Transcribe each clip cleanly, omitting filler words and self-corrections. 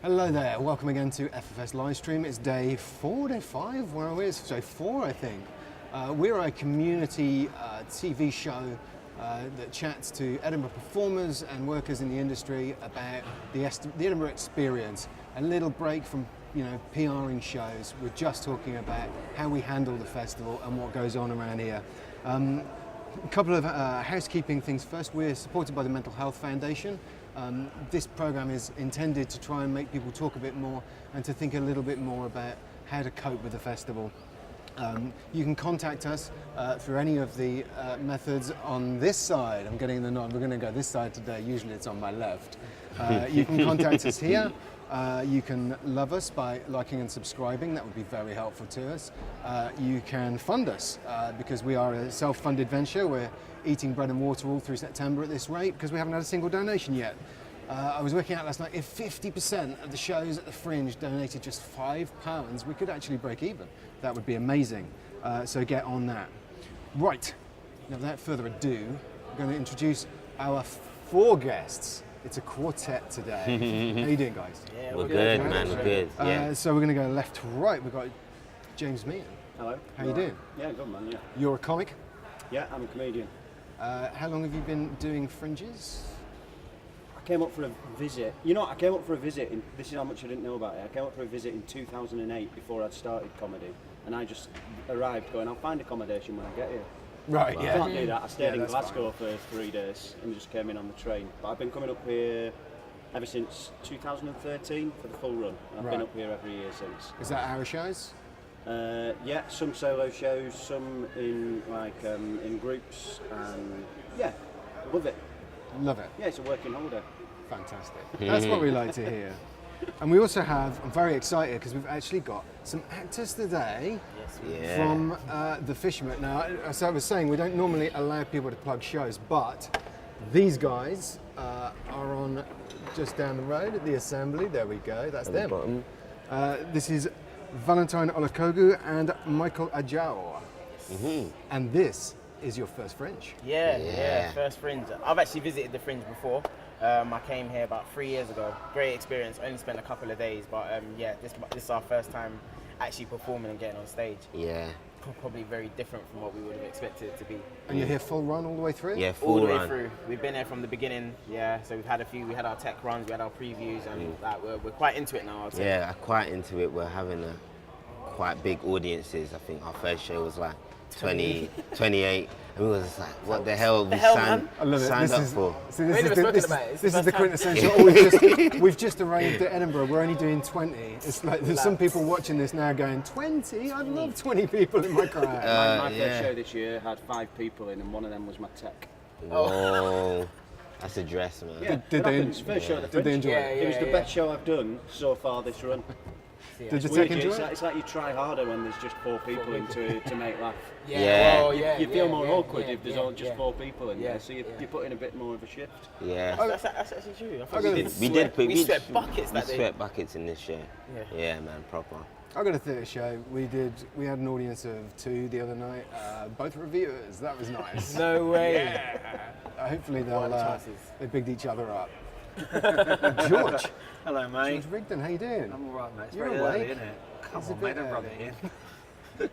Hello there, welcome again to FFS Livestream. It's day 4, day 5, where are we? It's day 4, I think. We're a community TV show that chats to Edinburgh performers and workers in the industry about the Edinburgh experience. A little break from PRing shows. We're just talking about how we handle the festival and what goes on around here. A couple of housekeeping things first. We're supported by the Mental Health Foundation. This programme is intended to try and make people talk a bit more and to think a little bit more about how to cope with the festival. You can contact us through any of the methods on this side. I'm getting the nod. We're going to go this side today. Usually it's on my left. You can contact us here. You can love us by liking and subscribing. That would be very helpful to us. You can fund us because we are a self-funded venture. We're eating bread and water all through September at this rate because we haven't had a single donation yet. I was working out last night, if 50% of the shows at the Fringe donated just £5, we could actually break even. That would be amazing. So get on that. Right, now without further ado, I'm going to introduce our 4 guests. It's a quartet today. How you doing, guys? Yeah, we're good, man. We're good. Yeah. So we're going to go left to right. We've got James Meehan. Hello. How you doing? Yeah, good man. Yeah. You're a comic. Yeah, I'm a comedian. How long have you been doing Fringes? I came up for a visit. You know, I came up for a visit. This is how much I didn't know about it. I came up for a visit in 2008 before I'd started comedy, and I just arrived going, I'll find accommodation when I get here. Right. I Yeah. can't do that. I stayed in that's Glasgow for 3 days and just came in on the train. But I've been coming up here ever since 2013 for the full run. And I've been up here every year since. Is that our shows? Yeah, some solo shows, some in in groups, and yeah, love it. Love it. Yeah, it's a working holiday. Fantastic. That's what we like to hear. And we also have, I'm very excited because we've actually got some actors today from The Fisherman. Now, as I was saying, we don't normally allow people to plug shows, but these guys are on just down the road at the Assembly. There we go, that's them. This is Valentine Olakogu and Michael Ajao. And this is your first Fringe. Yeah, first Fringe. I've actually visited the Fringe before. I came here about 3 years ago. Great experience. Only spent a couple of days, but yeah, this is our first time actually performing and getting on stage. Yeah. Probably very different from what we would have expected it to be. And you're here full run all the way through? Yeah, full all the run. way through. We've been here from the beginning. Yeah, so we've had a few. We had our tech runs, we had our previews, and we're quite into it now. I'd say. Yeah, quite into it. We're having quite big audiences. I think our first show was like 20, 28. And we was just like, what the hell have we signed up for? See, this is the quintessential. We've just arrived at Edinburgh. We're only doing 20. It's like there's some people watching this now going, 20? I'd love 20 people in my crowd. My first show this year had 5 people in, and one of them was my tech. Oh, that's a dress, man. Yeah, Did they enjoy it? It was the best show I've done so far this run. Did the tech enjoy it? It's like you try harder when there's just 4 people in to make laugh. Yeah. You feel more awkward if there's all just 4 people in there, so you put in a bit more of a shift. Yeah. That's actually true. I thought We sweat buckets that day. sweat buckets in this show. Yeah, man, proper. I got a theatre show. We had an audience of 2 the other night. Both reviewers. That was nice. No way. Yeah. Hopefully they bigged each other up. George. Hello, mate. George Rigden, how you doing? I'm all right, mate. It's You're very awake. early, isn't it? Come It's a on, bit mate, don't rub early. it in.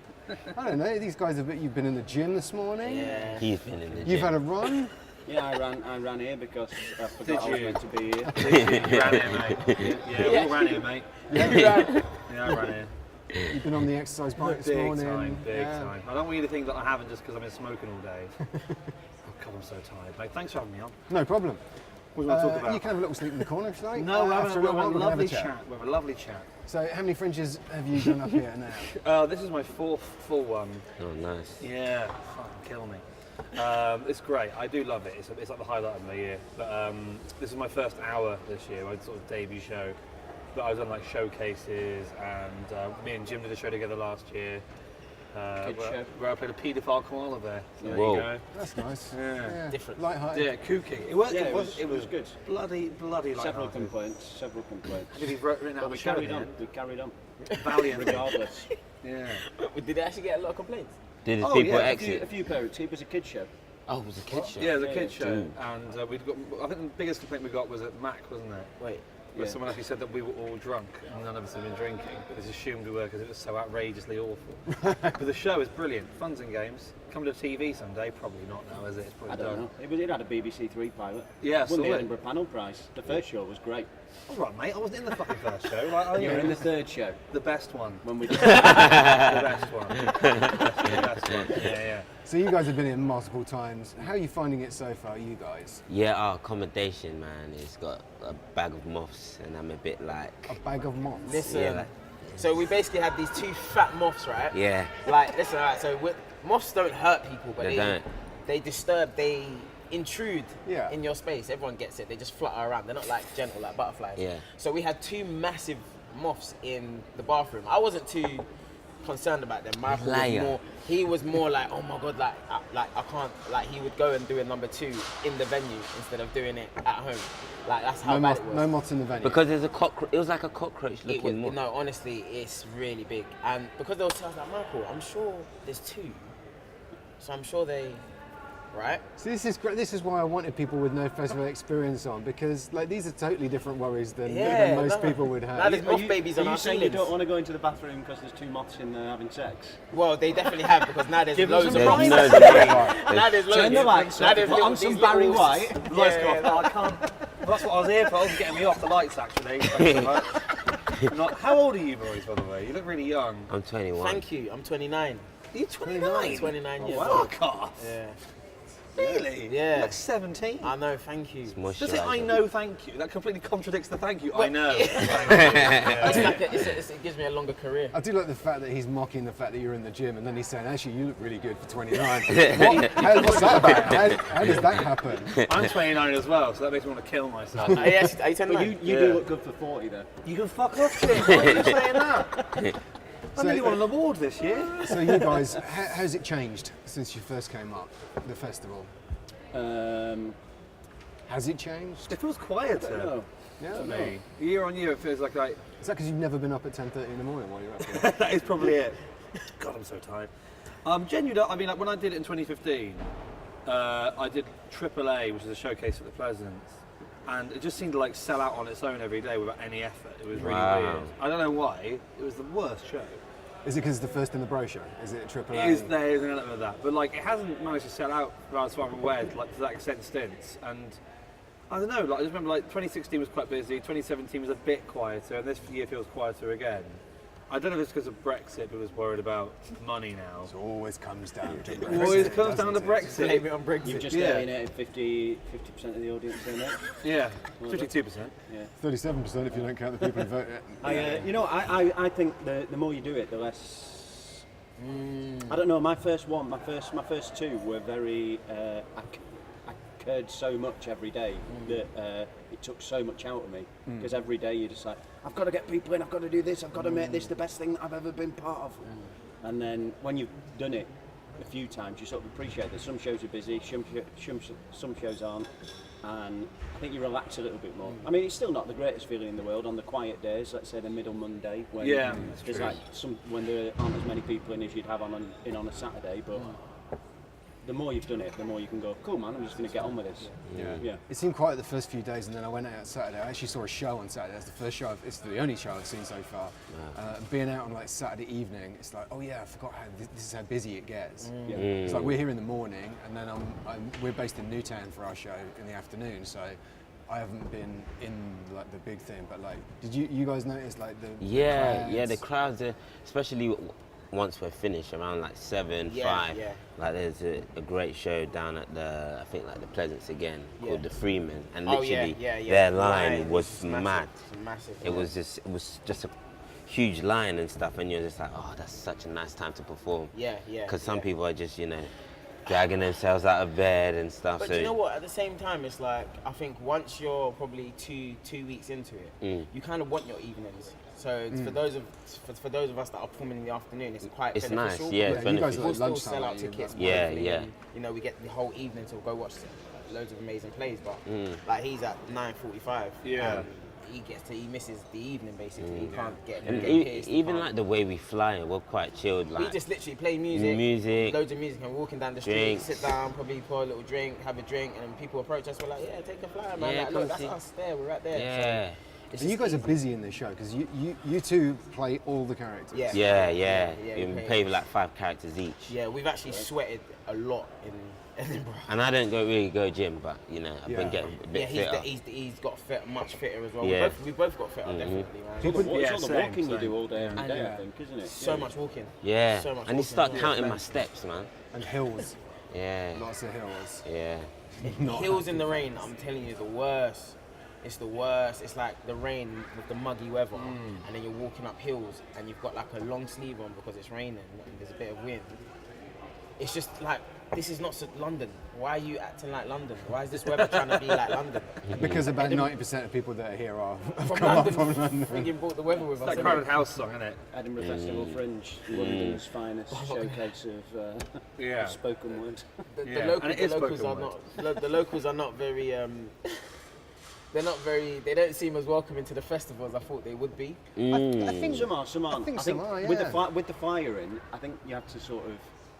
I don't know. These guys you've been in the gym this morning. Yeah. He's been in the gym. You've had a run. Yeah, I ran here because I forgot I was meant to be here. You ran here, mate. Yeah, we all ran here, mate. Yeah, I ran here. You've been on the exercise bike this morning. Big time. I don't want you to think that I haven't just because I've been smoking all day. Oh, God, I'm so tired, mate. Thanks for having me on. No problem. What do you want to talk about? You can have a little sleep in the corner if you like. No, we're After having a while, we can have lovely a chat. chat. We have a lovely chat. So, how many Fringes have you done up here now? This is my 4th full one. Oh, nice. Yeah, fucking kill me. It's great. I do love it. It's like the highlight of my year. But this is my first hour this year, my sort of debut show. But I was on like showcases, and me and Jim did a show together last year. Where I played a paedophile koala bear. So there you go. That's nice. Yeah. Different. Light-hearted. Yeah, kooky. It was good. Bloody Several light-hearted. complaints. Did he written out But the we show carried in the on. end? We carried on. Valiant. Regardless. Yeah. Did they actually get a lot of complaints? Did the people A exit? few parents. It was a kid show. Oh, it was a kid's show? Yeah, it was a kid's show. Dude. And we'd got, I think the biggest complaint we got was at Mac, wasn't it? Wait. where Yeah. someone actually said that we were all drunk and none of us had been drinking, but they assumed we were because it was so outrageously awful. But the show is brilliant, funs and games. Coming to TV someday, probably not now, is it? It's probably I don't done. know. It had a BBC Three pilot. Yeah, Won the saw it. Edinburgh Panel Prize. The first show was great. All right, mate. I wasn't in the fucking first show. Like, You were in the third show the best one. when we. The best one. The best one. Yeah. So you guys have been in multiple times. How are you finding it so far, you guys? Yeah, our accommodation, man, it's got a bag of moths, and I'm a bit like, A bag of moths. Listen, yeah, like, so we basically have these two fat moths, right? yeah, Like, listen, right, so moths don't hurt people, but They don't. they disturb, they intrude Yeah. in your space. Everyone gets it. They just flutter around. They're not like gentle like butterflies. Yeah. So we had two massive moths in the bathroom. I wasn't too concerned about them. Michael was Liar. more. He was more like, oh my god, I can't. Like he would go and do a number 2 in the venue instead of doing it at home. Like that's how bad it was. No moths in the venue. because there's a cockroach. It was like a cockroach It was, looking moth. no, honestly, it's really big. And because there was two, I was like, Michael, I'm sure there's 2. So I'm sure they, right? So this is great. This is why I wanted people with no festival experience on, because like these are totally different worries than most people would have. Now there's moth babies on Are our you saying you ceilings. don't want to go into the bathroom because there's 2 moths in there having sex? Well, they definitely have because now there's Give them loads some of privacy. moths. Now there's loads. Turn the lights Now up, there's put on these some little- Barry White. Yeah, Lights go yeah, off. I can't. Well, that's what I was here for. I was getting me off the lights, actually. Thanks so much. Not, how old are you boys, by the way? You look really young. I'm 21. Thank you. I'm 29. Are you 29? 29 years Wow. old. Fuck off. Yeah. Really? Yeah. You're like 17. I know. Thank you. Moisturiser. Does it I know thank you? That completely contradicts the thank you. I Well, know. It's like it gives me a longer career. I do like the fact that he's mocking the fact that you're in the gym, and then he's saying, "Actually, you look really good for 29." What's that about? How does that happen? I'm 29 as well, so that makes me want to kill myself. Are you 29? But you Yeah. do look good for 40 though. You can fuck off, Jim. Why are you saying that? I nearly won an award this year. So you guys, how's it changed since you first came up, the festival? Has it changed? It feels quieter No. Yeah. to me. Year on year, it feels like Is that because you've never been up at 10:30 in the morning while you're up here? that is probably it. God, I'm so tired. Genuinely, I mean, like when I did it in 2015, I did AAA, which is a showcase at the Pleasance, and it just seemed to like sell out on its own every day without any effort. It was really Wow. weird. I don't know why. It was the worst show. Is it because it's the first in the brochure? Is it AAA? It is, there is an element of that, but like it hasn't managed to sell out, as far as I'm aware, like to that extent since. And I don't know. Like I just remember, like 2016 was quite busy. 2017 was a bit quieter, and this year feels quieter again. I don't know if it's because of Brexit, but was worried about money now. It always comes down to It Brexit. always comes down to doesn't it? Brexit. Blame it on Brexit. You've just Yeah. alienated 50% of the audience in there. Yeah, 52%. Yeah. 37% if you don't count the people who vote. I think the more you do it, the less. I don't know. My first 2 were very. I cared so much every day that it took so much out of me because every day you're just like, I've got to get people in. I've got to do this. I've got to make this the best thing that I've ever been part of. And then when you've done it a few times, you sort of appreciate that some shows are busy, some shows aren't. And I think you relax a little bit more. I mean, it's still not the greatest feeling in the world on the quiet days, let's say the middle Monday, when Yeah, that's there's true. like when there aren't as many people in as you'd have on a Saturday. But the more you've done it, the more you can go, cool man, I'm just going to get on with this. Yeah. It seemed quiet the first few days, and then I went out Saturday. I actually saw a show on Saturday. That's the first show. It's the only show I've seen so far. Being out on like Saturday evening, it's like, oh yeah, I forgot how this is how busy it gets. Yeah. It's like we're here in the morning, and then we're based in Newtown for our show in the afternoon. So I haven't been in like the big thing, but like, did you guys notice like the Yeah, crowds? the crowds are, especially once we're finished around like 7, Yeah, 5. yeah. Like there's a great show down at the, I think like the Pleasance again, Yeah. called the Freeman, and Oh, literally yeah. their line Right. was It's massive. mad. It's massive. It was just a huge line and stuff, and you're just like, oh, that's such a nice time to perform. Yeah. Because some yeah. people are just, dragging themselves out of bed and stuff. But so you know what? At the same time, it's like I think once you're probably two weeks into it, you kind of want your evenings. So it's for those of us that are performing in the afternoon, it's quite It's beneficial. nice, yeah, it's Yeah, you guys beneficial. are We'll like still lunchtime, sell out aren't you? tickets. Yeah, monthly, yeah. and, we get the whole evening to go watch loads of amazing plays. But like he's at 9:45. Yeah. And he misses the evening basically. He can't get. And get pissed, he even can't- like the way we fly, we're quite chilled. we Like just literally play music, loads of music, and we're walking down the street, Drinks. sit down, probably pour a little drink, have a drink, and then people approach us, we're like, yeah, take a flyer, man. Yeah, like, look, come that's see. us there, we're right there. yeah, It's And you just guys are easy. busy in this show because you two play all the characters. Yeah. Yeah. we We play- play like 5 characters each. Yeah, we've actually sweated a lot in Edinburgh. And I don't really go gym, but you know, I've Yeah. been getting a bit Yeah, fitter. he's got much fitter as well. Yeah. We both got fitter, definitely, man. It's all the same, walking you same. do all day every And day, yeah. I think, isn't it? So much walking. Yeah, So much I need to start walking. counting my steps, man. And hills, Yeah, lots of hills. yeah. Hills in the rain, I'm telling you, the worst. It's the worst. It's like the rain with the muggy weather, and then you're walking up hills, and you've got like a long sleeve on because it's raining and there's a bit of wind. It's just like, this is not London. Why are you acting like London? Why is this weather trying to be like London? Because about 90% of people that are here are have From come up London, from London. freaking brought the weather with us. That innit? Crowded House song, isn't it? Edinburgh Festival Fringe, London's finest showcase of Yeah. spoken word. The Yeah, locals, and it is the locals spoken are not. The locals are not very. They're not very. They don't seem as welcoming to the festival as I thought they would be. I think some are, some aren't. I think some are, with yeah. with the firing, I think you have to sort of,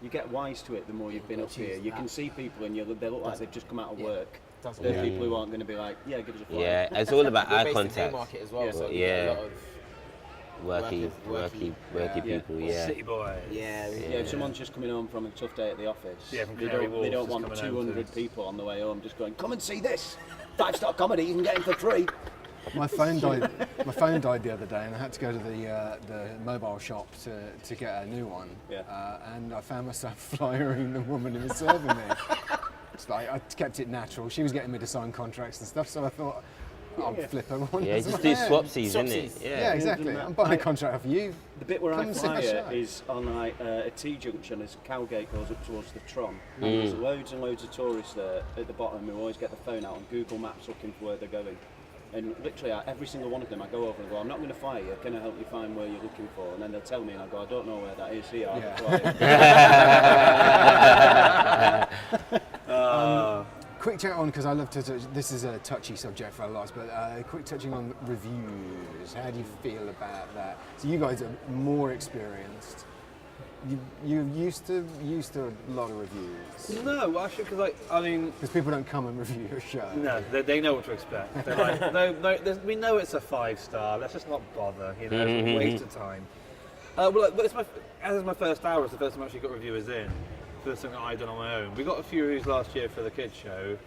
you get wise to it the more you've been up here. You can see people and they look like they've just come out of work. Doesn't They're matter. people who aren't going to be like, yeah, give us a fire. Yeah, it's all about We're eye based in contact. Haymarket as well, Yeah. so we Yeah. get a lot of. Worky Yeah. people, yeah. City boys. Yeah, Yeah, if someone's just coming home from a tough day at the office, Yeah, from they Canary don't, they don't Wharf, want just coming home 200 to- people on the way home just going, come and see this 5-star comedy, you can get it for free. My phone died. My phone died the other day, and I had to go to the mobile shop to get a new one. Yeah. And I found myself flyering the woman who was serving me. It's like I kept it natural. She was getting me to sign contracts and stuff, so I thought I'll flip her one. Yeah, as just well. do swapsies, innit? Swapsies. Yeah, exactly. I'm buying a contract off you. The bit where Come I and fly see the it show. is on like a T-junction as Cowgate goes up towards the Tron. And there's loads and loads of tourists there at the bottom who always get the phone out on Google Maps looking for where they're going. And literally every single one of them I go over and go, I'm not going to fire you, can I help you find where you're looking for? And then they'll tell me and I go, I don't know where that is, here, I'll fly. Quick chat on, because I love to touch, this is a touchy subject for our lives, but quick touching on reviews. How do you feel about that? So you guys are more experienced. You're used to a lot of reviews. No, actually, because I mean, Because people don't come and review your show. no, they know what to expect. They're like, no, we know it's a 5-star. Let's just not bother. You know, it's a waste of time. Well, it's as my first hour, it's the first time I actually got reviewers in. First thing that I've done on my own. We got a few reviews last year for the kids show,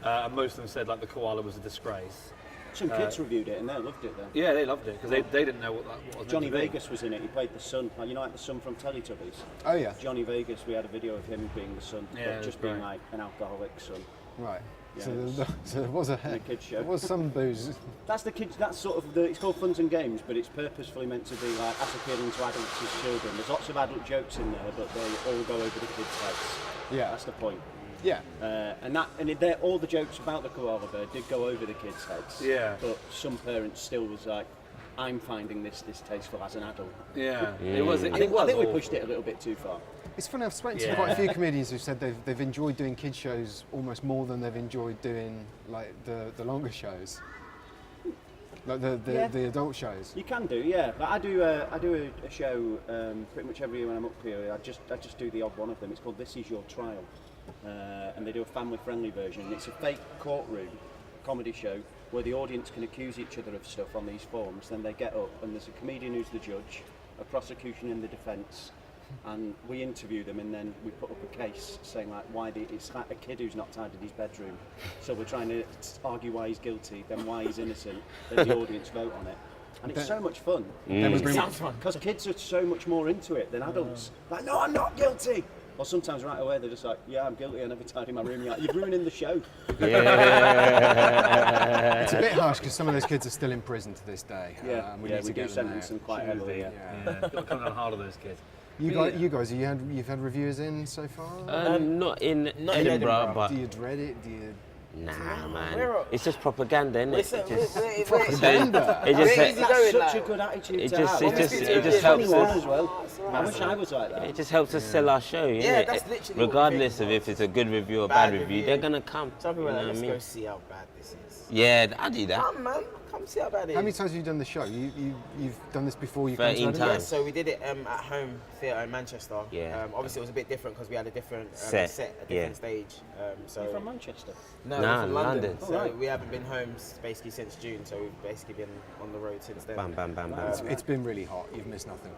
and most of them said like the koala was a disgrace. Some kids reviewed it and they loved it then. Yeah, they loved it because they didn't know what was Johnny meant to be. Vegas was in it, he played the son, you know like the son from Teletubbies? Oh yeah. Johnny Vegas, we had a video of him being the son, Yeah, but it just was being great. like an alcoholic son. Right. Yeah, So, it's- so there was a kids show. There was some booze. That's the kids. That's sort of the. It's called Funs and Games, but it's purposefully meant to be like appealing to adults as children. There's lots of adult jokes in there, but they all go over the kids' heads. Yeah. That's the point. Yeah. All the jokes about the koala bear did go over the kids' heads. Yeah. But some parents still was like, I'm finding this distasteful as an adult. Yeah, it was. I think we awful. pushed it a little bit too far. It's funny. I've spoken to Yeah. quite a few comedians who said they've enjoyed doing kids shows almost more than they've enjoyed doing like the longer shows, like the adult shows. You can do, yeah. But I do a show pretty much every year when I'm up here. I just do the odd one of them. It's called This Is Your Trial, and they do a family-friendly version. It's a fake courtroom comedy show where the audience can accuse each other of stuff on these forms. Then they get up and there's a comedian who's the judge, a prosecution and the defence, and we interview them and then we put up a case saying like it's like a kid who's not tidied his bedroom. So we're trying to argue why he's guilty, then why he's innocent, then the audience vote on it. And it's so much fun. Then we bring Sounds fun. Because kids are so much more into it than adults. Like, no, I'm not guilty. Or sometimes right away they're just like, yeah, I'm guilty, I never tidied my room yet. You're ruining the show. It's a bit harsh because some of those kids are still in prison to this day. Yeah, and we yeah, need we to do get them sentence out. them quite heavily. Yeah. Yeah, got to come down hard on those kids. You guys, you've had reviewers in so far. Not in not in Edinburgh, Edinburgh. but Do you dread it? Do you? nah, man. We're- It's just propaganda, innit? Listen, It just, Propaganda. it just, Where is he That's going, such like? a good attitude It to just- have. it just- Honestly, it just it's helps 21 us. as well. I wish I was like that. it just helps us sell our show, innit? Yeah, that's literally what Regardless we of think. if it's a good review or Bad bad review, review. they're gonna come. Some people you are know like, what let's I go mean? see how bad this is. Yeah, I do that. Come, man, come see how bad it is. How many times have you done the show? You've done this before. You 13 came to Edinburgh? Yeah, times. so we did it at home Theatre in Manchester. Yeah. Obviously, it was a bit different because we had a different Set, a different stage. You're from Manchester? No, Nah, we're from London. London. So we haven't been home basically since June. So we've basically been on the road since then. Bam, bam, bam, bam. It's been really hot. You've missed nothing.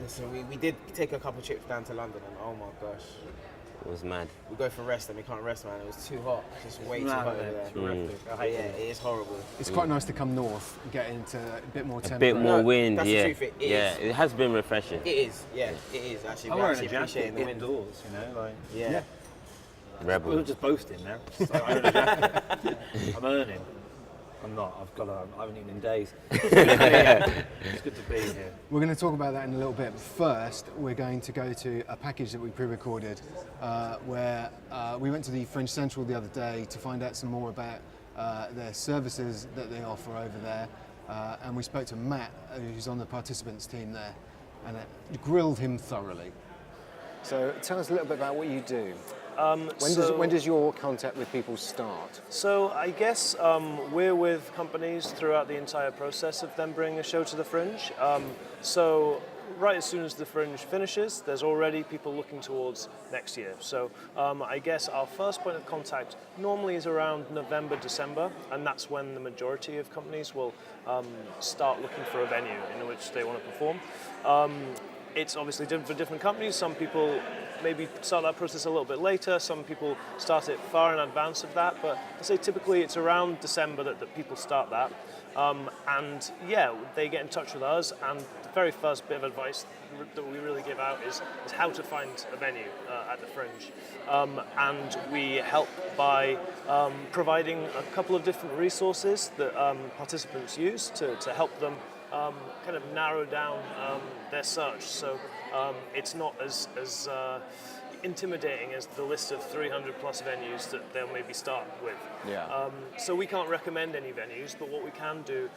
Listen, we did take a couple trips down to London, and oh my gosh, It was mad. we go for rest and we can't rest, man. It was too hot, just way too hot over there. Yeah, it is horrible. It's quite nice to come north and get into a bit more A temperature. bit more wind, that's the yeah. truth, it is. Yeah, it has been refreshing. It is, yeah, it is actually. I'm We're wearing actually a appreciating jacket the wind. indoors, you know, like. Yeah. Rebel. We're just boasting now. So I own a jacket. I'm earning. I'm not. I haven't eaten in days. It's good to be here. We're going to talk about that in a little bit. But first, we're going to go to a package that we pre-recorded where we went to the Fringe Central the other day to find out some more about their services that they offer over there. And we spoke to Matt, who's on the participants team there, and it grilled him thoroughly. So tell us a little bit about what you do. When does your contact with people start? So I guess we're with companies throughout the entire process of them bringing a show to the Fringe. So right as soon as the Fringe finishes, there's already people looking towards next year. So I guess our first point of contact normally is around November, December, and that's when the majority of companies will start looking for a venue in which they want to perform. It's obviously different for different companies. Some people maybe start that process a little bit later. Some people start it far in advance of that. But I say typically it's around December that people start that. And yeah, they get in touch with us. And the very first bit of advice that we really give out is how to find a venue at the Fringe. And we help by providing a couple of different resources that participants use to help them kind of narrow down their search, so it's not as intimidating as the list of 300 plus venues that they'll maybe start with. Yeah. So we can't recommend any venues, but what we can do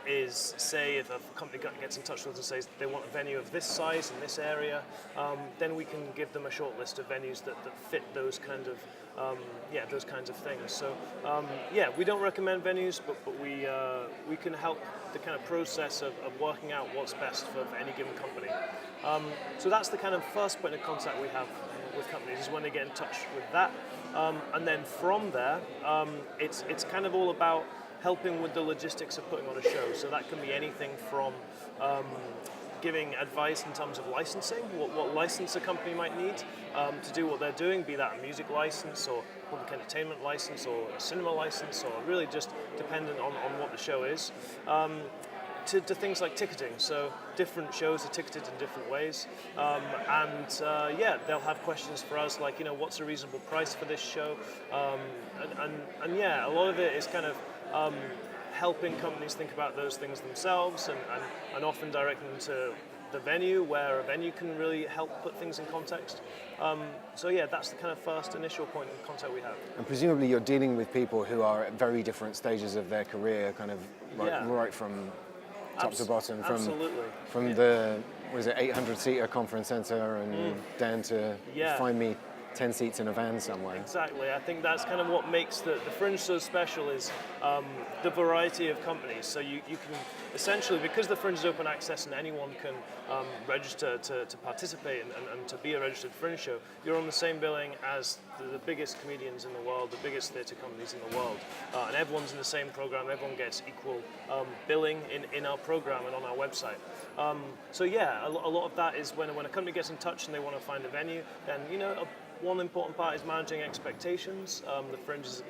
is say if a company gets in touch with us and says they want a venue of this size in this area, then we can give them a short list of venues that fit those kind of those kinds of things. So we don't recommend venues, but we can help the kind of process of working out what's best for any given company. So that's the kind of first point of contact we have with companies, is when they get in touch with that. And then from there, it's kind of all about helping with the logistics of putting on a show. So that can be anything from giving advice in terms of licensing, what license a company might need to do what they're doing, be that a music license or public entertainment license or a cinema license, or really just dependent on what the show is. To things like ticketing, so different shows are ticketed in different ways, they'll have questions for us like, what's a reasonable price for this show, a lot of it is kind of helping companies think about those things themselves and often directing them to the venue, where a venue can really help put things in context. That's the kind of first initial point of contact we have. And presumably you're dealing with people who are at very different stages of their career, kind of right from top to bottom, from the 800-seater conference centre and down to find me 10 seats in a van somewhere. Exactly. I think that's kind of what makes the Fringe so special, is the variety of companies. So you can essentially, because the Fringe is open access and anyone can register to participate and to be a registered Fringe show, you're on the same billing as the biggest comedians in the world, the biggest theatre companies in the world, and everyone's in the same program. Everyone gets equal billing in our program and on our website. A lot of that is when a company gets in touch and they want to find a venue, then one important part is managing expectations. The Fringe is,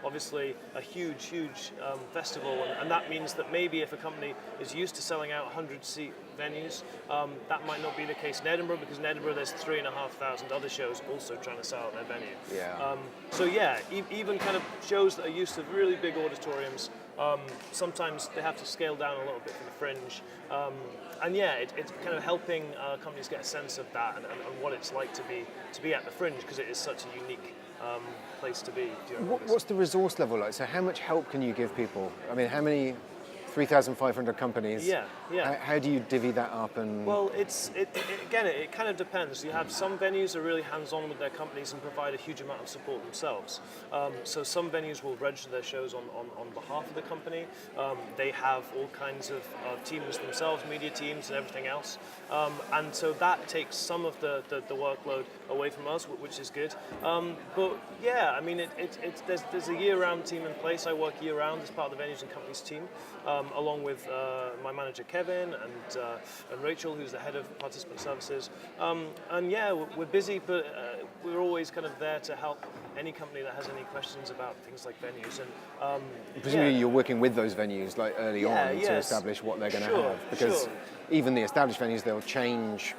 obviously a huge festival, and that means that maybe if a company is used to selling out 100-seat venues, that might not be the case in Edinburgh, because in Edinburgh there's 3,500 other shows also trying to sell out their venue. Even kind of shows that are used to really big auditoriums, sometimes they have to scale down a little bit for the Fringe. It's kind of helping companies get a sense of that and what it's like to be at the Fringe, because it is such a unique place to be. What's the resource level like? So how much help can you give people? I mean, how many 3,500 companies. Yeah, yeah. How do you divvy that up? And Well, again, it kind of depends. You have some venues are really hands-on with their companies and provide a huge amount of support themselves. So some venues will register their shows on behalf of the company. They have all kinds of teams themselves, media teams and everything else. And so that takes some of the workload away from us, which is good. But yeah, I mean, there's a year-round team in place. I work year-round as part of the venues and companies team, along with my manager Kevin and Rachel, who's the head of participant services. And yeah, we're busy, but we're always kind of there to help any company that has any questions about things like venues. And presumably you're working with those venues like early on to establish what they're going to have, because even the established venues, they'll change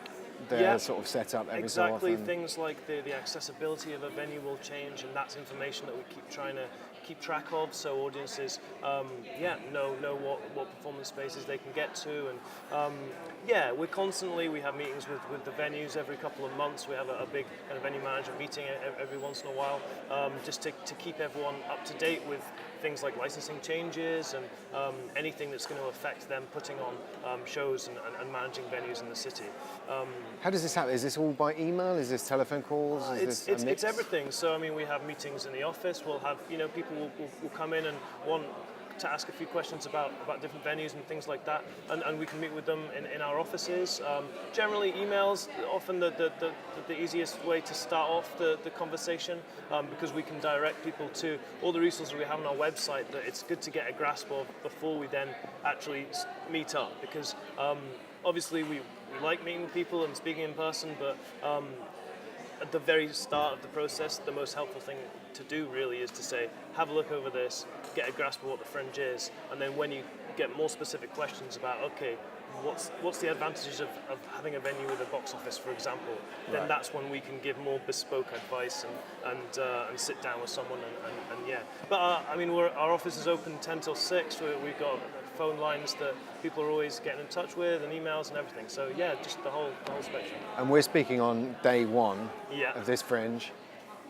their sort of setup every so often. Exactly, things like the accessibility of a venue will change, and that's information that we keep trying to keep track of, so audiences know what performance spaces they can get to. And we have meetings with the venues every couple of months. We have a big kind of venue management meeting every once in a while, just to keep everyone up to date with things like licensing changes and anything that's going to affect them putting on shows and managing venues in the city. How does this happen? Is this all by email? Is this telephone calls? It's everything. So I mean, we have meetings in the office. We'll have people will come in and want to ask a few questions about different venues and things like that, and we can meet with them in our offices. Generally, emails often the easiest way to start off the conversation, because we can direct people to all the resources we have on our website that it's good to get a grasp of before we then actually meet up, because obviously we like meeting with people and speaking in person, but at the very start of the process, the most helpful thing to do really is to say, have a look over this, get a grasp of what the Fringe is, and then when you get more specific questions about, okay, what's the advantages of having a venue with a box office, for example, then that's when we can give more bespoke advice and sit down with someone and yeah. But I mean, our office is open 10 till 6. We've got phone lines that people are always getting in touch with, and emails and everything. So yeah, just the whole spectrum. And we're speaking on day one of this Fringe.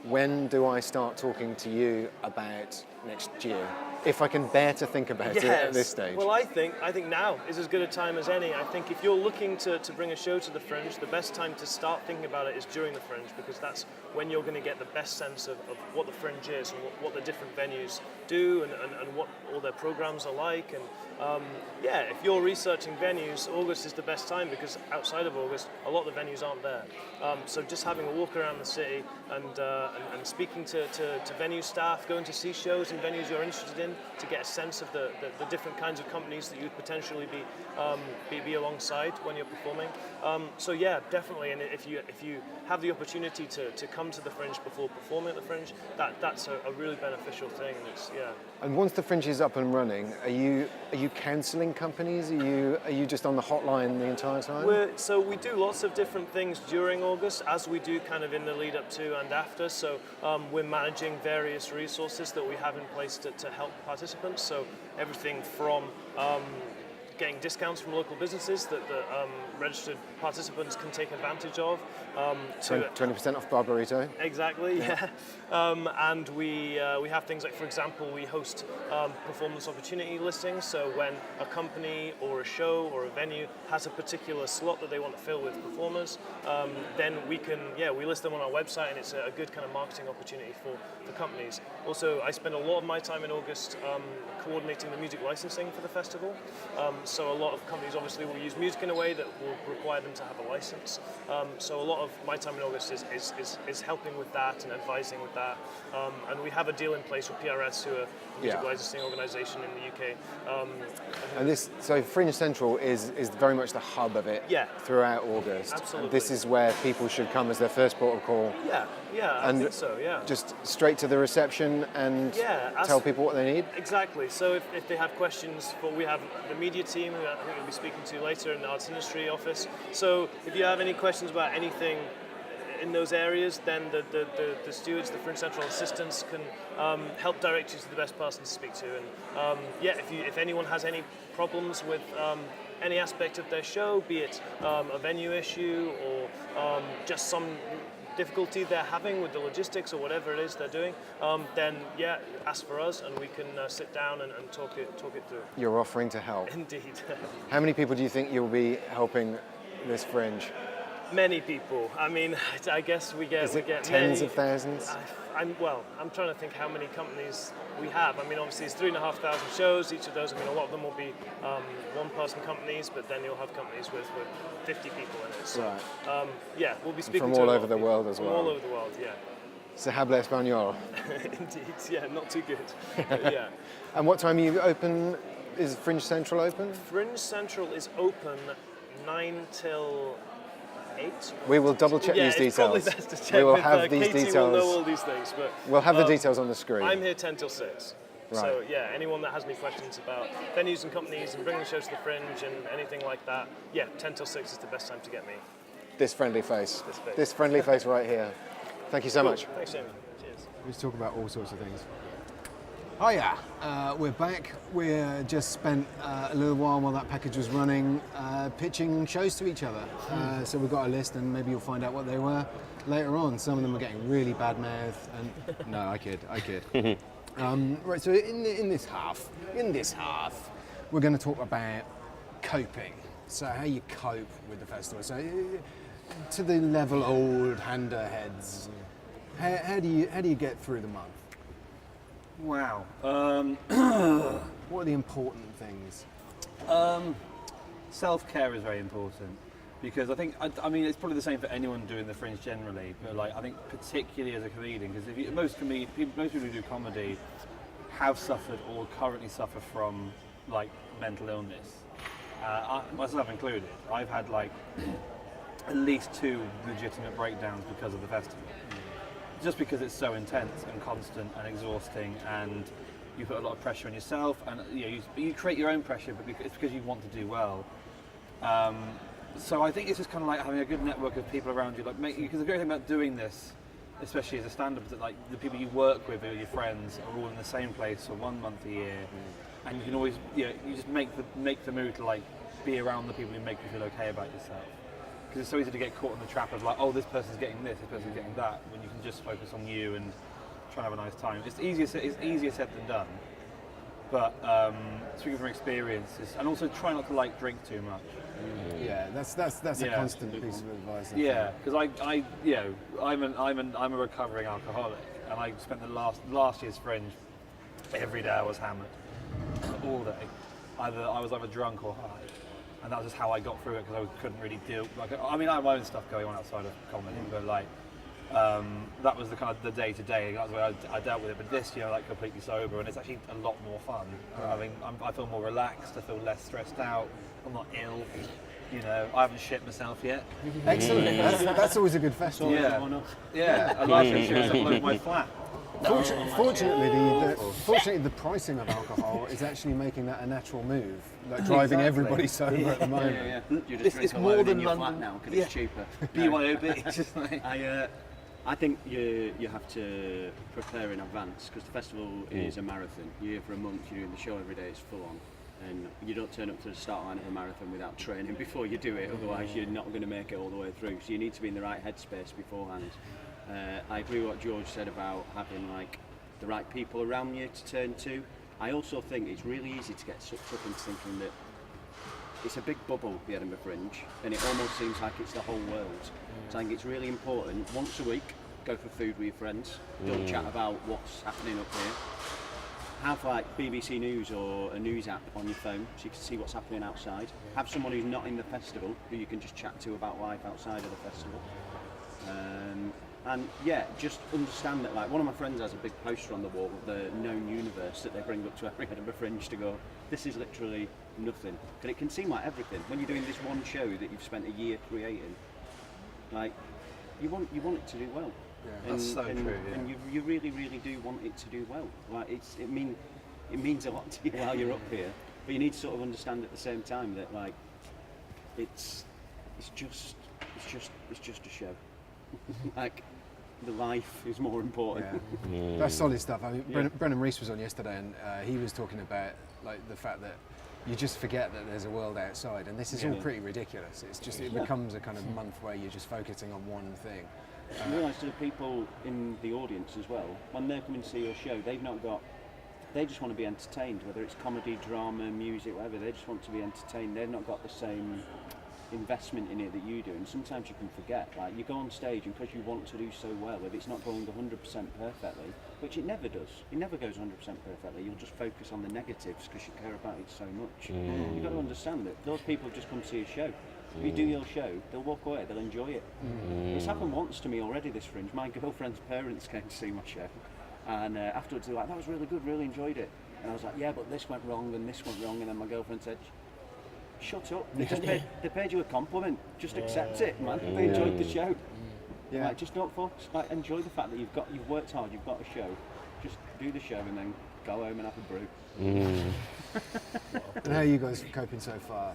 When do I start talking to you about next year? If I can bear to think about it at this stage. Well, I think now is as good a time as any. I think if you're looking to bring a show to the Fringe, the best time to start thinking about it is during the Fringe, because that's when you're going to get the best sense of what the Fringe is and what the different venues do and what all their programs are like. And if you're researching venues, August is the best time, because outside of August, a lot of the venues aren't there. So just having a walk around the city and speaking to venue staff, going to see shows and venues you're interested in, to get a sense of the different kinds of companies that you'd potentially be alongside when you're performing. So yeah, definitely. And if you have the opportunity to come to the Fringe before performing at the Fringe, that's a really beneficial thing. And And once the Fringe is up and running, are you counselling companies? Are you just on the hotline the entire time? So we do lots of different things during August, as we do kind of in the lead up to and after. So we're managing various resources that we have in place to help participants. So everything from getting discounts from local businesses that registered participants can take advantage of. 20% off Barbarito. Exactly, yeah. And we have things like, for example, we host performance opportunity listings. So when a company or a show or a venue has a particular slot that they want to fill with performers, then we list them on our website, and it's a good kind of marketing opportunity for the companies. Also, I spend a lot of my time in August coordinating the music licensing for the festival. So a lot of companies obviously will use music in a way that will require them to have a license. So a lot of my time in August is helping with that and advising with that. And we have a deal in place with PRS, who are a music licensing organisation in the UK. So Fringe Central is very much the hub of it throughout August. Absolutely. And this is where people should come as their first port of call. I think so, yeah. Just straight to the reception and tell people what they need? Exactly. So if they have questions, we have the media team, who I think we'll be speaking to later in the arts industry office. So if you have any questions about anything in those areas, then the stewards, the Fringe Central assistants can help direct you to the best person to speak to. And if anyone has any problems with any aspect of their show, be it a venue issue or just some difficulty they're having with the logistics or whatever it is they're doing, then yeah, ask for us and we can sit down and talk it through. You're offering to help. Indeed. How many people do you think you'll be helping this Fringe? Many people. I mean, I guess we get Tens many, of thousands? I'm trying to think how many companies we have. I mean, obviously it's 3,500 shows. Each of those, I mean, a lot of them will be one-person companies, but then you'll have companies with 50 people in it. So, Right. yeah, we'll be speaking From to all a lot over of the people. world as From well. all over the world, yeah. Se habla español. Indeed, yeah, not too good. But yeah. And what time are you open? Is Fringe Central open? Fringe Central is open 9 till 8. We will double check these it's probably details. best to check We will with, have these Katie details. will know all these things, but We'll have the details on the screen. I'm here 10 till 6. Right. So yeah, anyone that has any questions about venues and companies and bringing the shows to the Fringe and anything like that, yeah, 10 till 6 is the best time to get me. This friendly face. This face. This friendly face right here. Thank you so much. Thanks, Jamie. Cheers. Let's talk about all sorts of things. Hiya, we're back. We're just spent a little while that package was running, pitching shows to each other. So we've got a list, and maybe you'll find out what they were later on. Some of them are getting really bad mouth, and no, I kid. Right, so in this half, we're going to talk about coping. So how you cope with the festival. So to the level old hander heads, how do you get through the month? Wow. What are the important things? Self-care is very important because I mean, it's probably the same for anyone doing the Fringe generally, but like I think particularly as a comedian, because most people who do comedy have suffered or currently suffer from like mental illness. Myself included. I've had like at least 2 legitimate breakdowns because of the festival. Just because it's so intense and constant and exhausting, and you put a lot of pressure on yourself, and you create your own pressure, but it's because you want to do well. So I think it's just kind of like having a good network of people around you. Like, because the great thing about doing this, especially as a stand-up, is that like the people you work with or your friends are all in the same place for 1 month a year, and you can always you just make the move to like be around the people who make you feel okay about yourself. Because it's so easy to get caught in the trap of like, oh, this person's getting this person's getting that, when you can just focus on you and try and have a nice time. It's easier said than done. But speaking from experience, and also try not to like drink too much. Yeah, that's a constant piece of advice. Yeah, because I'm a recovering alcoholic, and I spent the last year's Fringe every day I was hammered, all day. I was either drunk or high. And that was just how I got through it, because I couldn't really deal. Like, I mean, I have my own stuff going on outside of comedy, but like that was the kind of the day to day. That's the way I dealt with it. But this year, like completely sober, and it's actually a lot more fun. I mean, I feel more relaxed. I feel less stressed out. I'm not ill. I haven't shit myself yet. Excellent. That's always a good festival. Yeah. I last year shit myself all over my flat. Fortunately, the pricing of alcohol is actually making that a natural move, like driving everybody sober at the moment. Yeah. You just It's drink more alone than in your London. flat now because it's cheaper. BYOB. It's just like I think you have to prepare in advance, because the festival is a marathon. You're here for a month, you're doing the show every day, it's full on. And you don't turn up to the start line of a marathon without training before you do it, otherwise you're not going to make it all the way through. So you need to be in the right headspace beforehand. I agree with what George said about having like the right people around you to turn to. I also think it's really easy to get sucked up into thinking that it's a big bubble, the Edinburgh Fringe, and it almost seems like it's the whole world. So I think it's really important, once a week, go for food with your friends, don't chat about what's happening up here. Have like BBC News or a news app on your phone so you can see what's happening outside. Have someone who's not in the festival who you can just chat to about life outside of the festival. And yeah, just understand that, like, one of my friends has a big poster on the wall of the known universe that they bring up to every Edinburgh Fringe to go, this is literally nothing. Because it can seem like everything. When you're doing this one show that you've spent a year creating, like, you want it to do well. Yeah, that's so true. Yeah. And you really, really do want it to do well. Like, it means a lot to you while you're up here, but you need to sort of understand at the same time that, like, it's just a show. Like, the life is more important. Yeah. That's solid stuff. I mean, Brennan Reese was on yesterday, and he was talking about like the fact that you just forget that there's a world outside, and this is all pretty ridiculous. It's just it becomes a kind of month where you're just focusing on one thing. You realise there are people in the audience as well, when they're coming to see your show, they just want to be entertained, whether it's comedy, drama, music, whatever, they just want to be entertained. They've not got the same investment in it that you do, and sometimes you can forget. Like, you go on stage and because you want to do so well, if it's not going 100% perfectly, which it never does, it never goes 100% perfectly, you'll just focus on the negatives because you care about it so much. You've got to understand that those people just come to see a show. If you do your show, they'll walk away, they'll enjoy it. It's happened once to me already, this Fringe. My girlfriend's parents came to see my show, and afterwards they were like, that was really good, really enjoyed it. And I was like, yeah, but this went wrong and this went wrong, and then my girlfriend said, shut up, they paid you a compliment, just accept it, man. They enjoyed the show. Like, just don't focus, like, enjoy the fact that you've worked hard, you've got a show, just do the show and then go home and have a brew. And how are you guys coping so far?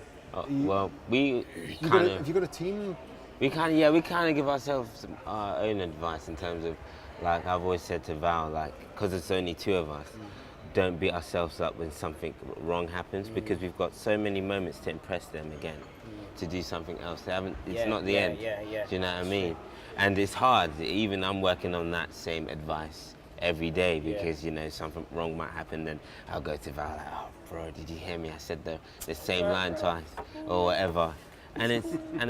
Well, we Have you got a team? we kind of give ourselves our own advice in terms of, like I've always said to Val, like, because it's only two of us, don't beat ourselves up when something wrong happens, because we've got so many moments to impress them again, to do something else. They haven't. It's not the end. Do you know what I mean? And it's hard. Even I'm working on that same advice every day, because you know, something wrong might happen, then I'll go to Val like, oh bro, did you hear me? I said the same line twice or whatever. And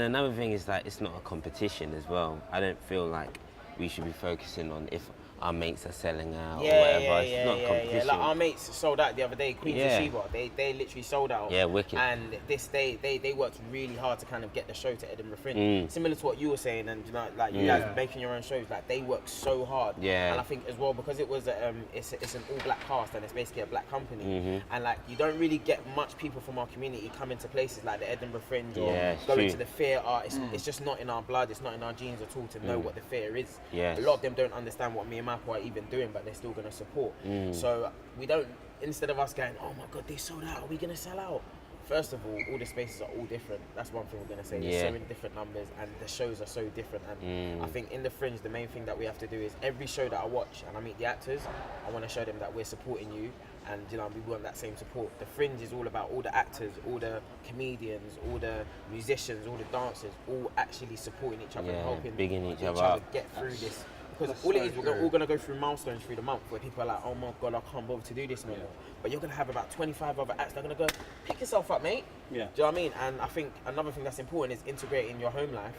another thing is, like, it's not a competition as well. I don't feel like we should be focusing on if our mates are selling out or whatever. It's not a competition. Like, our mates sold out the other day, Queens of Sheba. They literally sold out. Yeah, wicked. And they worked really hard to kind of get the show to Edinburgh Fringe. Similar to what you were saying, and you know, like, you guys making your own shows, like, they worked so hard. Yeah. And I think as well, because it was it's an all-black cast and it's basically a black company, and like, you don't really get much people from our community coming to places like the Edinburgh Fringe or going to the theatre. It's just not in our blood. It's not in our genes at all to know what the theatre is. Yes. A lot of them don't understand what me and Marco are even doing, but they're still going to support. So we don't, instead of us going, oh my god, they sold out, are we going to sell out? First of all the spaces are all different. That's one thing we're going to say. There's so many different numbers and the shows are so different. And I think in the Fringe, the main thing that we have to do is every show that I watch and I meet the actors, I want to show them that we're supporting you, and you know, we want that same support. The Fringe is all about all the actors, all the comedians, all the musicians, all the dancers, all actually supporting each other and helping bigging each other up. get through this. Because all it is, we're all going to go through milestones through the month where people are like, oh my god, I can't bother to do this anymore. But you're going to have about 25 other acts that are going to go, pick yourself up, mate. Do you know what I mean? And I think another thing that's important is integrating your home life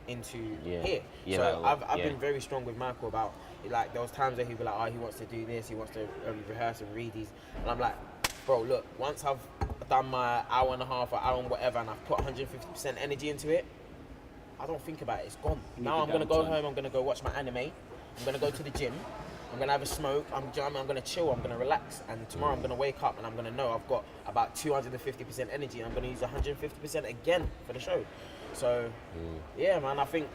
into here. So I've been very strong with Michael about, like, there was times where he'd be like, oh, he wants to do this, he wants to rehearse and read these. And I'm like, bro, look, once I've done my hour and a half or hour and whatever, and I've put 150% energy into it, I don't think about it, it's gone. Now I'm going to go home, I'm going to go watch my anime, I'm going to go to the gym, I'm going to have a smoke, I'm going to chill, I'm going to relax, and tomorrow I'm going to wake up and I'm going to know I've got about 250% energy, and I'm going to use 150% again for the show. So, yeah, man, I think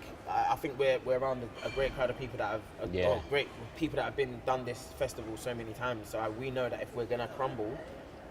we're around a great crowd of people that have, great people that have done this festival so many times, so we know that if we're going to crumble,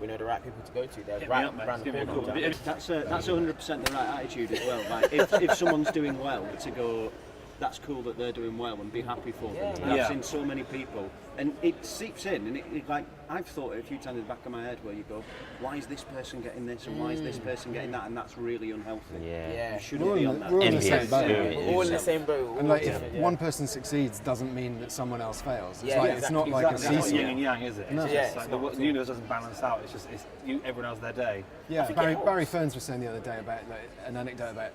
we know the right people to go to. They're right around the corner. That's 100% the right attitude as well. Like, if someone's doing well, to go, that's cool that they're doing well, and be happy for them. And I've seen so many people, and it seeps in, and it like, I've thought it a few times in the back of my head where you go, why is this person getting this and why is this person getting that, and that's really unhealthy. You shouldn't be on that. We're all in the same boat. We're all in the same boat. And like, if one person succeeds doesn't mean that someone else fails. It's it's not like a It's not seesaw. yin and yang, is it? No. It's just like the universe doesn't balance out. It's just everyone else their day. Yeah, Barry Ferns was saying the other day about, like, an anecdote about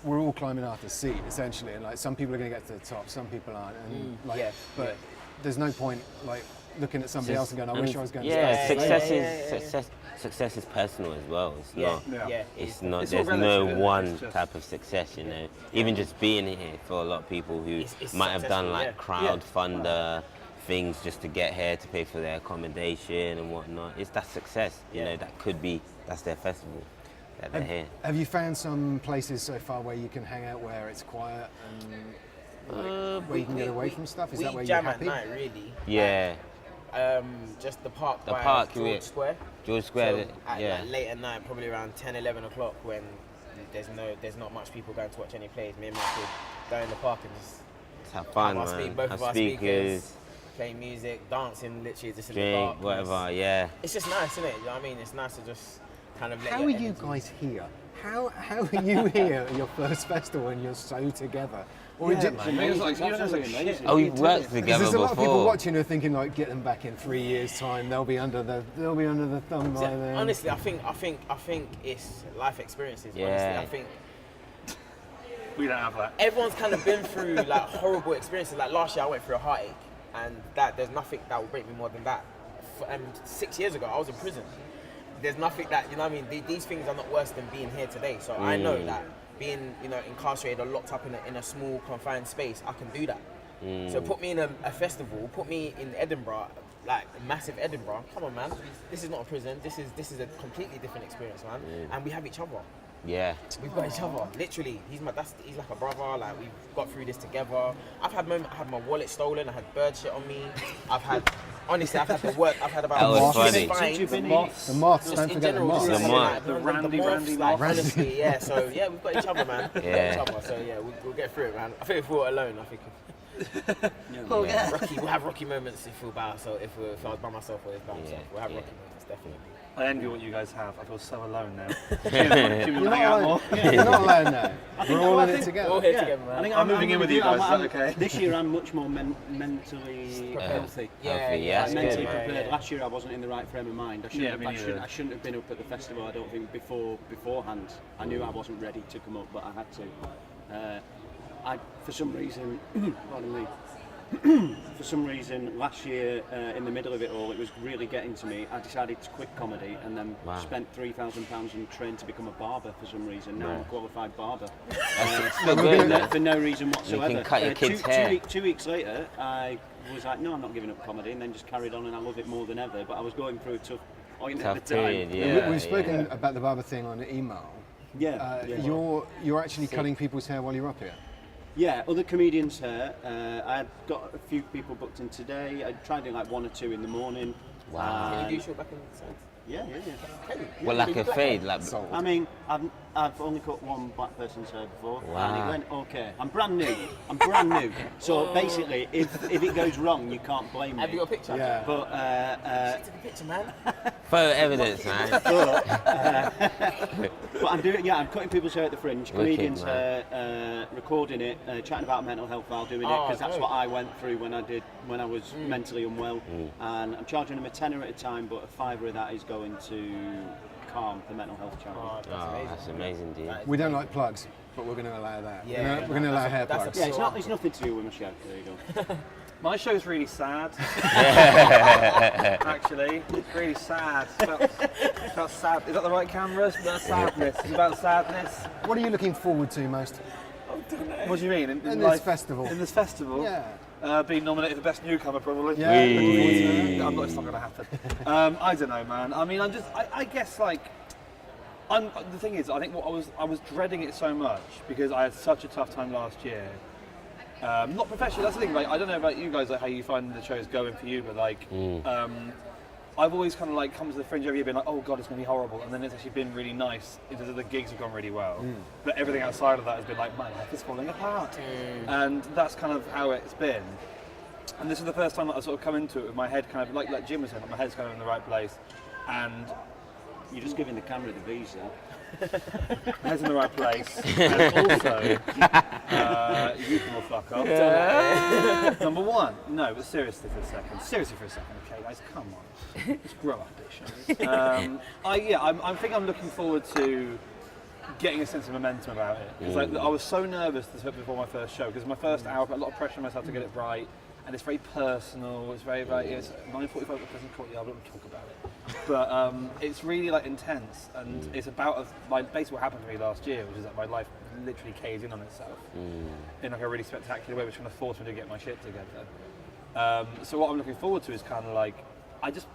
we're all climbing after seat essentially, and like, some people are going to get to the top, some people aren't, and but there's no point like looking at somebody else and going, I wish I was going to success is personal as well. It's not. It's not. It's There's all no relative, one just type of success. You know, even just being here for a lot of people who It's might have done like successful, crowdfunder things just to get here to pay for their accommodation and whatnot. It's that success. You know, that could be that's their festival. That they're here. Have you found some places so far where you can hang out where it's quiet and where you can get away from stuff? Is that where you're jam happy? at night, really. Yeah. Just the park The by park, George Square. George Square. So like, late at night, probably around 10, 11 o'clock, when there's not much people going to watch any plays. Me and Mark would go in the park and just have fun, have man. both Have of our speakers, speakers, play music, dancing, literally just in the drink, dark. whatever. Yeah. It's just nice, isn't it? You know what I mean? It's nice to just kind of let How your are you energy- guys here? How are you here at your first festival and you're so together? Or Yeah, did- man. It was like, you know, it's like Amazing. shit. Oh, we've worked together There's a lot of people before. watching who are thinking like, get them back in 3 years' time. They'll be under the thumb by then. Honestly, I think it's life experiences. Yeah. Honestly, I think We don't have that. everyone's kind of been through like horrible experiences. Like last year, I went through a heartache, and there's nothing that will break me more than that. And 6 years ago, I was in prison. There's nothing that, you know what I mean? These things are not worse than being here today. So I know that being, you know, incarcerated or locked up in a small confined space, I can do that. So put me in a festival, put me in Edinburgh, like massive Edinburgh. Come on, man. This is not a prison. This is a completely different experience, man. And we have each other. Yeah. We've got each other, literally. He's like a brother. Like we've got through this together. I've had moments. I had my wallet stolen. I had bird shit on me. I've had the work. I've had about That was funny. Since you've been The moths, just don't in forget the general, moths. just The like, moth. The the randy moths, like, moth. honestly, yeah. So yeah, we've got each other, man. We've Yeah. got each other. So yeah, we'll get through it, man. I think if we were alone, I think we'll have rocky moments if we're by ourselves. If I was by myself or if by myself, we'll have rocky moments definitely. I envy what you guys have. I feel so alone now. You're not alone. You're not alone now. We're all in it We're together. all here together, man. I think I'm moving in with you guys, is that okay? This year I'm much more mentally healthy. Healthy, yeah, Like, that's mentally good. prepared. Last year I wasn't in the right frame of mind. I Yeah, me neither. shouldn't have been up at the festival. I don't think beforehand. I knew I wasn't ready to come up, but I had to. For some reason, pardon me. For some reason, last year in the middle of it all, it was really getting to me. I decided to quit comedy and then spent £3,000 and trained to become a barber for some reason. Now I'm a qualified barber. Still good, though. For no reason whatsoever. You can cut your kids' hair. 2 weeks later, I was like, no, I'm not giving up comedy, and then just carried on, and I love it more than ever. But I was going through a tough point Tough at the time. period, yeah. We've spoken about the barber thing on email. Yeah, yeah. You're actually cutting people's hair while you're up here. Yeah, other comedians' hair. I've got a few people booked in today. I try doing like 1 or 2 in the morning. Wow. Can you do show back in the sense? Yeah. Well, like a fade, like. I mean, I've only cut one black person's hair before, and Wow. it went okay. I'm brand new. So basically, if it goes wrong, you can't blame me. Have you got a picture? Yeah. But Take a picture, man. Photo evidence, man. But I'm cutting people's hair at the Fringe, Wicked, comedians' man. hair, recording it, chatting about mental health while doing it, because that's great. what I went through when I was mentally unwell. And I'm charging them a tenner at a time, but a fiver of that is going to Calm, the mental health charity. Oh, that's amazing, dude. We don't like plugs, but we're going to allow that. Yeah, we're going to allow hair that's a- plugs. Yeah, it's nothing to do with my show. There you go. My show's really sad. Actually, it's really sad. It's about sad. Is that the right camera? It's about sadness. It's about sadness. What are you looking forward to most? What do you mean? In this life- festival. In this festival? Yeah. Being nominated for Best Newcomer, probably. Yeah. It's not going to happen. I don't know, man. I mean, I guess like, the thing is, I think I was dreading it so much because I had such a tough time last year. Not professionally. That's the thing. Like, I don't know about you guys, like how you find the shows going for you, but like, I've always kind of like come to the Fringe every year, being like, oh god, it's going to be horrible, and then it's actually been really nice. The gigs have gone really well, but everything outside of that has been like, my life is falling apart, and that's kind of how it's been. And this is the first time that I sort of come into it with my head kind of like Jim was saying, my head's kind of in the right place, and You're just giving the camera the visa. my head's in the right place, and also you can all fuck off. Number one, no, but seriously for a second, okay, guys, come on, let's grow up, bitch. I think I'm looking forward to getting a sense of momentum about it, because like, I was so nervous before my first show, because my first hour I put a lot of pressure on myself to get it right, and it's very personal. It's very it's 9:45 at the present courtyard. I don't talk about it, but it's really like intense, and it's about basically what happened to me last year, which is that my life literally caved in on itself in like a really spectacular way, which kind of forced me to get my shit together. So what I'm looking forward to is kind of like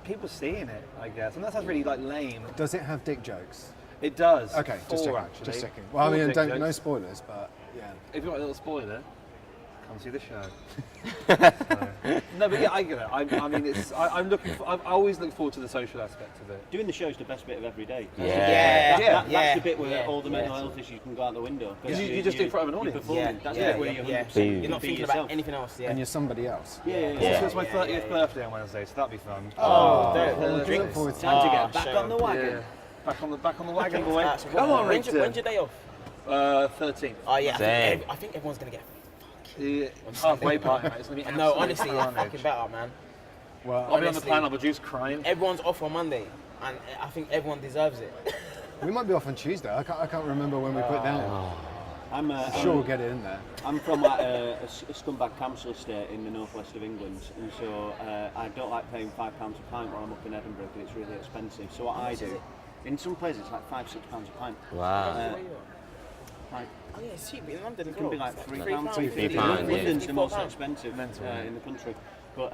people seeing it, I guess, and that sounds really like lame. Does it have dick jokes? It does. Okay, just Four, checking. actually. Just checking. Well, I Four mean, dick no jokes. spoilers, but yeah. If you want a little spoiler, come see the show. No, but yeah, I get it. I mean, I always look forward to the social aspect of it. Doing the show's the best bit of every day. Yeah. That's the bit where all the mental health issues can go out the window. Because you just do it in front of an you're audience. performing. That's the bit where you're 100% You're not be thinking yourself. about anything else. Yeah. And you're somebody else. Yeah. Also, it's my 30th birthday on Wednesday, so that'd be fun. Look forward to Time to that. get back on the wagon. Yeah. Back on the wagon, boy. That's Come on, when's Rigden. your day off? 13th. Oh yeah, Same. I think everyone's gonna get Yeah, halfway party, mate. It's gonna be No, absolute honestly, it's carnage. fucking better, man. Well, I'll be on the honestly. plane, I'll produce crying. Everyone's off on Monday, and I think everyone deserves it. we might be off on Tuesday. I can't remember when we put down. I'm Sure, we'll get it in there. I'm from like a scumbag council estate in the northwest of England, and so I don't like paying £5 a pint when I'm up in Edinburgh because it's really expensive. So what I do, in some places it's like £5-6 a pint. Wow. Like, Oh yeah, it's cheap in London. it can be like £3, £3, £3.50. yeah. London's the most £54. expensive in the country. But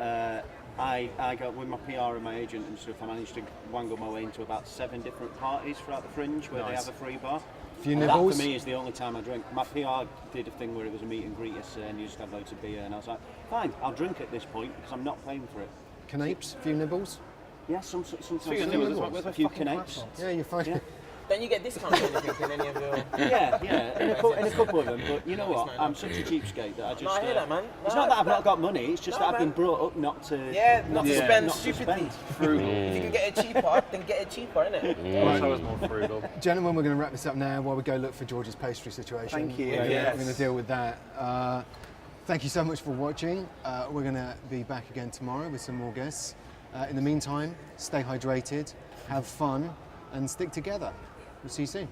I got with my PR and my agent and stuff. I managed to wangle my way into about 7 different parties throughout the Fringe where they have a free bar. Few And that nibbles. for me is the only time I drink. My PR did a thing where it was a meet and greet yesterday and you just had loads of beer and I was like, fine, I'll drink at this point because I'm not paying for it. Canapes, few nibbles. Yeah, sometimes Speaking of nibbles, where's my a few fucking canapes. croissants? Yeah, you're fine. Yeah. Don't you get discounts or anything in any of your? Yeah, in a couple of them. But you know what? not I'm such a cheapskate that I just. No, I hear that, man. It's No, not that I've not got money. It's just No, that I've been man. brought up not to. Yeah, not to spend not to stupidly. spend. Frugal. If you can get it cheaper, then get it cheaper, innit? I wish I was more frugal. Gentlemen, we're going to wrap this up now while we go look for George's pastry situation. Thank you. We're Yes. going to deal with that. Thank you so much for watching. We're going to be back again tomorrow with some more guests. In the meantime, stay hydrated, have fun, and stick together. We'll see you soon.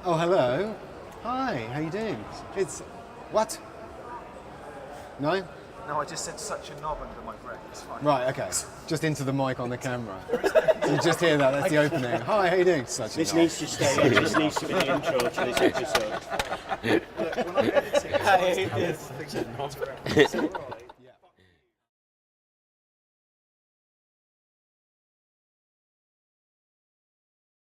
Oh, hello. Hi, how you doing? It's... what? No? No, I just said such a knob under my breath. It's fine. Right, okay. Just into the mic on the camera. You just hear that, that's the opening. Hi, how you doing? Such a This knob. needs to stay. This needs to be the intro to this episode. Look, when I'm editing, I hate this. it's all right.